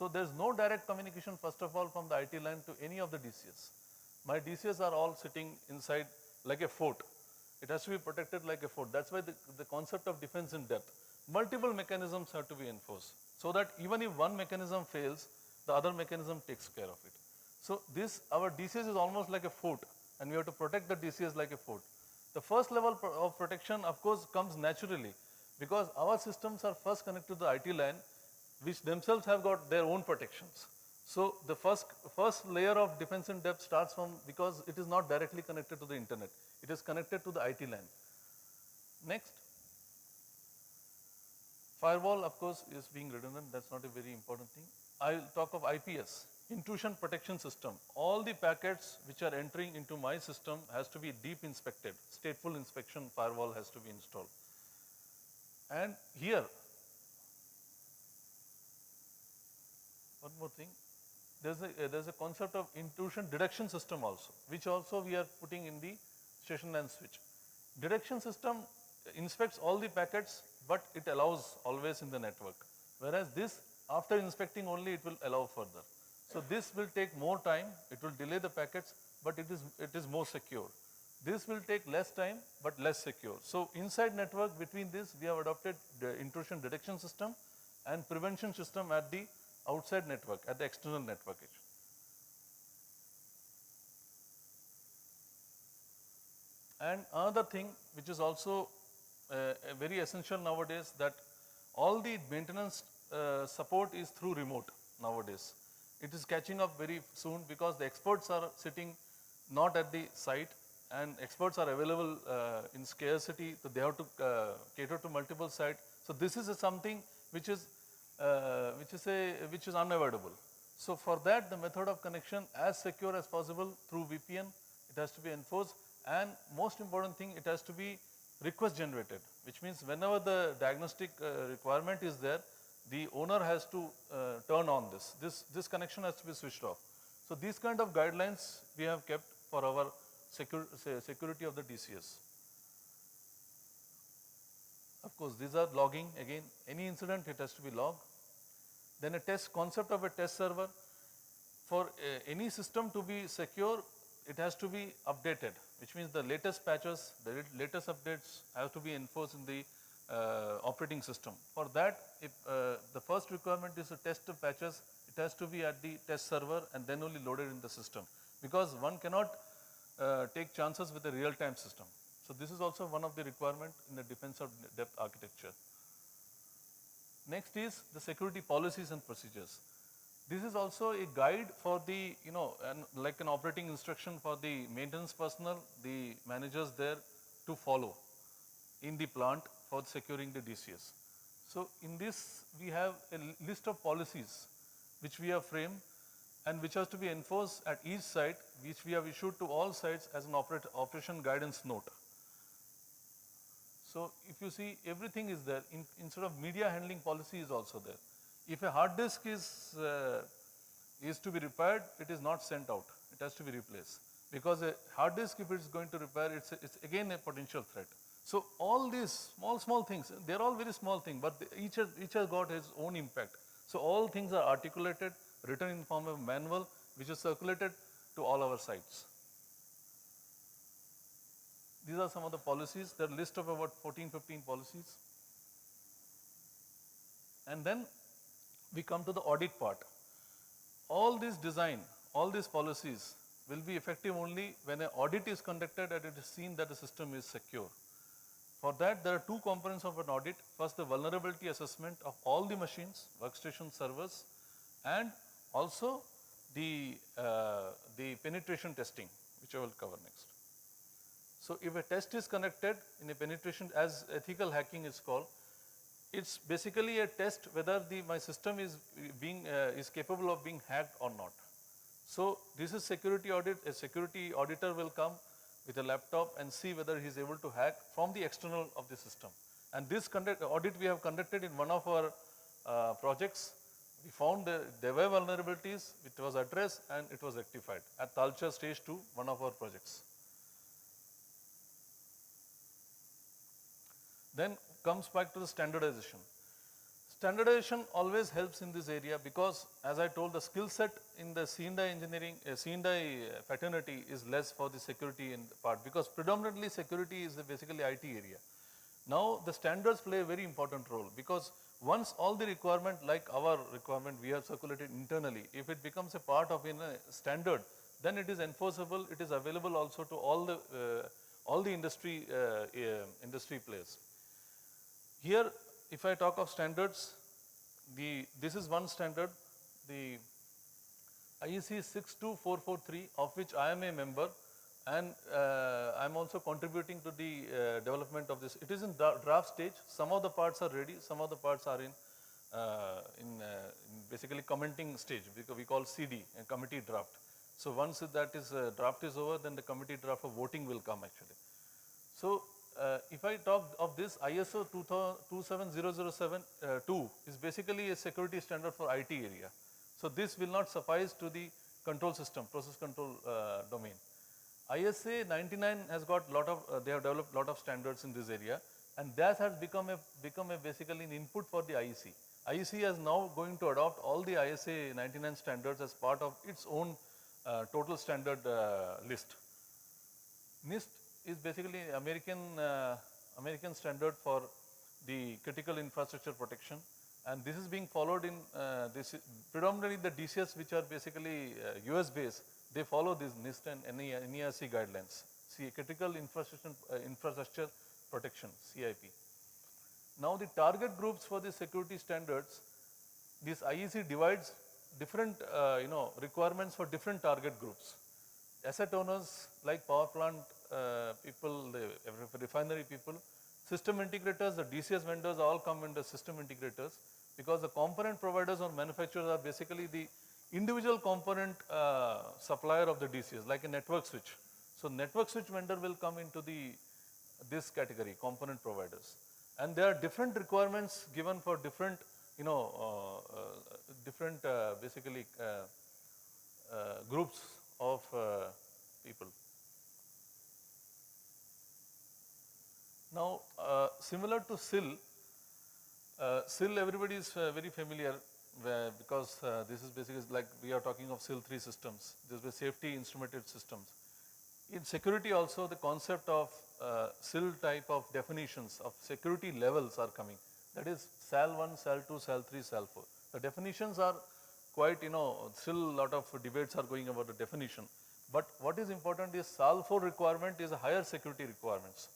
So there is no direct communication first of all from the IT line to any of the DCS. My DCS are all sitting inside like a fort. It has to be protected like a fort. That is why the concept of defense in depth. Multiple mechanisms have to be enforced so that even if one mechanism fails, the other mechanism takes care of it. So this, our DCS is almost like a fort and we have to protect the DCS like a fort. The first level of protection of course comes naturally because our systems are first connected to the IT line which themselves have got their own protections. So the first layer of defense in depth starts from, because it is not directly connected to the internet, it is connected to the IT line. Next, firewall of course is being redundant, that is not a very important thing. I will talk of IPS, intrusion protection system. All the packets which are entering into my system has to be deep inspected, stateful inspection firewall has to be installed. And here, one more thing, there is a concept of intrusion detection system also, which also we are putting in the station LAN switch. Detection system inspects all the packets, but it allows always in the network, whereas this after inspecting only it will allow further. So this will take more time, it will delay the packets, but it is more secure. This will take less time, but less secure. So inside network between this we have adopted the intrusion detection system and prevention system at the outside network, at the external network edge. And another thing which is also very essential nowadays, that all the maintenance support is through remote nowadays. It is catching up very soon because the experts are sitting not at the site and experts are available in scarcity, so they have to cater to multiple sites. So this is something which is unavoidable. So for that the method of connection as secure as possible through VPN, it has to be enforced, and most important thing, it has to be request generated, which means whenever the diagnostic requirement is there, the owner has to turn on this connection has to be switched off. So these kind of guidelines we have kept for our security of the DCS. Of course, these are logging, again any incident it has to be logged. Then a test, concept of a test server. For any system to be secure, it has to be updated, which means the latest patches, the latest updates have to be enforced in the operating system. For that, if the first requirement is to test the patches, it has to be at the test server and then only loaded in the system, because one cannot take chances with a real-time system. So this is also one of the requirement in the defense of depth architecture. Next is the security policies and procedures. This is also a guide for the, like an operating instruction for the maintenance personnel, the managers there to follow in the plant for securing the DCS. So in this we have a list of policies which we have framed and which has to be enforced at each site, which we have issued to all sites as an operation guidance note. So if you see, everything is there. Instead of media handling policy is also there. If a hard disk is to be repaired, it is not sent out, it has to be replaced, because a hard disk, if it is going to repair, it's again a potential threat. So all these small things, they are all very small things, but each has got its own impact. So all things are articulated, written in form of manual, which is circulated to all our sites. These are some of the policies. There are a list of about 14-15 policies. And then we come to the audit part. All this design, all these policies will be effective only when an audit is conducted and it is seen that the system is secure. For that, there are two components of an audit. First, the vulnerability assessment of all the machines, workstation, servers, and also the penetration testing, which I will cover next. So if a test is conducted in a penetration, as ethical hacking is called, it's basically a test whether my system is capable of being hacked or not. So this is security audit. A security auditor will come with a laptop and see whether he is able to hack from the external of the system. And this audit we have conducted in one of our projects. We found there were vulnerabilities, it was addressed and it was rectified at Talcher stage 2, one of our projects. Then comes back to the standardization. Standardization always helps in this area because as I told the skill set in the C&I engineering, C&I fraternity is less for the security in part because predominantly security is basically IT area. Now the standards play a very important role because once all the requirement like our requirement we have circulated internally, if it becomes a part of in a standard, then it is enforceable, it is available also to all the industry players. Here if I talk of standards, this is one standard, the IEC 62443 of which I am a member and I am also contributing to the development of this. It is in draft stage, some of the parts are ready, some of the parts are in basically commenting stage, because we call CD, a committee draft. So once that is draft is over, then the committee draft of voting will come actually. So if I talk of this, ISO 27007-2 is basically a security standard for IT area. So this will not suffice to the control system, process control domain. ISA 99 has got lot of, they have developed lot of standards in this area, and that has become a basically an input for the IEC. IEC is now going to adopt all the ISA 99 standards as part of its own total standard list. NIST is basically American standard for the critical infrastructure protection, and this is being followed in predominantly the DCS which are basically US based, they follow this NIST and NERC guidelines, critical infrastructure protection, CIP. Now the target groups for the security standards, this IEC divides different requirements for different target groups. Asset owners like power plant people, the refinery people, system integrators, the DCS vendors all come under system integrators, because the component providers or manufacturers are basically the individual component supplier of the DCS, like a network switch. So network switch vendor will come into this category, component providers. And there are different requirements given for different, basically groups of people. Now, similar to SIL, SIL everybody is very familiar because this is basically like we are talking of SIL 3 systems. These were safety instrumented systems. In security also the concept of SIL type of definitions of security levels are coming. That is SAL 1, SAL 2, SAL 3, SAL 4. The definitions are quite, still a lot of debates are going about the definition. But what is important is SAL 4 requirement is a higher security requirements.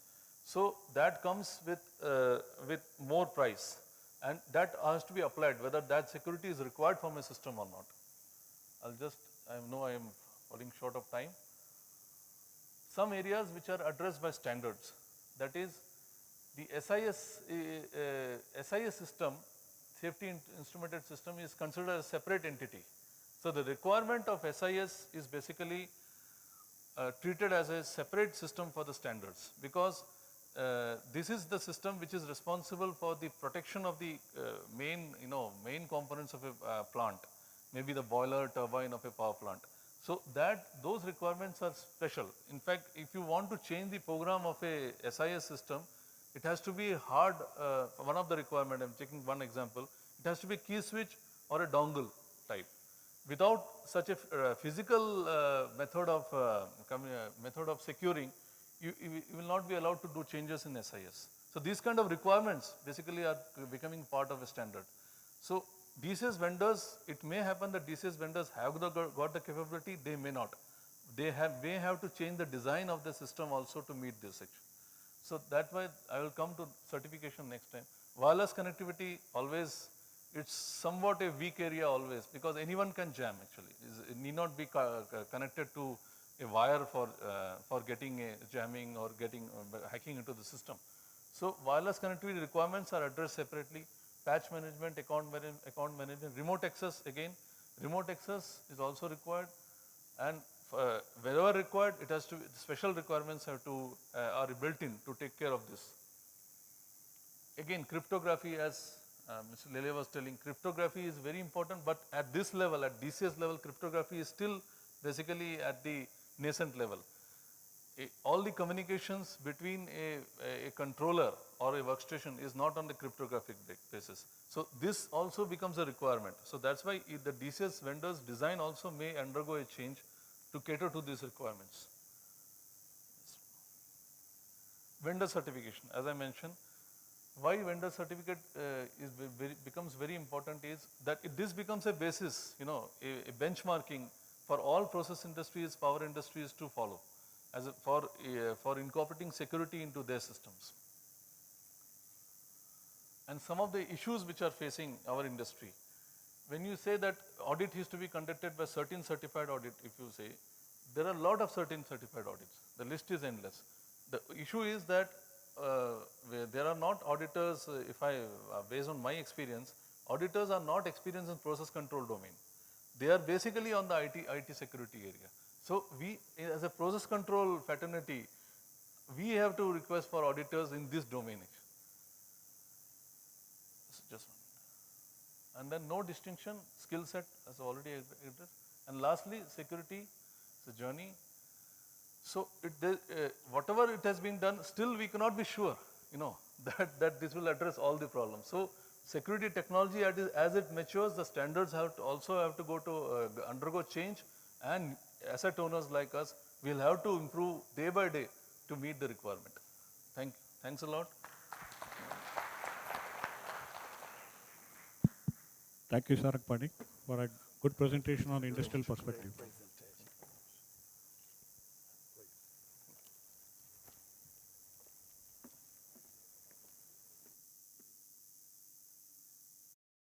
So that comes with more price, and that has to be applied whether that security is required from a system or not. I know I am falling short of time. Some areas which are addressed by standards, that is the SIS system, safety instrumented system, is considered a separate entity. So the requirement of SIS is basically treated as a separate system for the standards, because this is the system which is responsible for the protection of the main components of a plant, maybe the boiler, turbine of a power plant. So those requirements are special. In fact, if you want to change the program of a SIS system, it has to be hard, one of the requirement, I am taking one example, it has to be a key switch or a dongle type. Without such a physical method of securing, you will not be allowed to do changes in SIS. So these kind of requirements basically are becoming part of a standard. So DCS vendors, it may happen that DCS vendors have got the capability, they may not. They may have to change the design of the system also to meet this section. So that way I will come to certification next time. Wireless connectivity always, it's somewhat a weak area always, because anyone can jam actually. It need not be connected to a wire for getting a jamming or hacking into the system. So wireless connectivity requirements are addressed separately. Patch management, account management, remote access, again remote access is also required, and wherever required, it has to special requirements are built in to take care of this. Again, cryptography, as Mr. Lele was telling, cryptography is very important, but at this level, at DCS level, cryptography is still basically at the nascent level. all the communications between a controller or a workstation is not on the cryptographic basis. So this also becomes a requirement. So that's why the DCS vendors design also may undergo a change to cater to these requirements. Vendor certification, as I mentioned, why vendor certificate becomes very important is that this becomes a basis, a benchmarking for all process industries, power industries to follow for incorporating security into their systems. And some of the issues which are facing our industry, when you say that audit is to be conducted by certain certified audit, if you say, there are a lot of certain certified audits. The list is endless. The issue is that there are not auditors, based on my experience, auditors are not experienced in process control domain. They are basically on the IT security area. So we, as a process control fraternity, we have to request for auditors in this domain. Just one. And then no distinction, skill set as already addressed. And lastly, security is a journey. So whatever it has been done, still we cannot be sure, that this will address all the problems. So security technology as it matures, the standards also have to undergo change, and asset owners like us will have to improve day by day to meet the requirement. Thanks a lot. Thank you, Sarak Panik, for a good presentation on industrial perspective.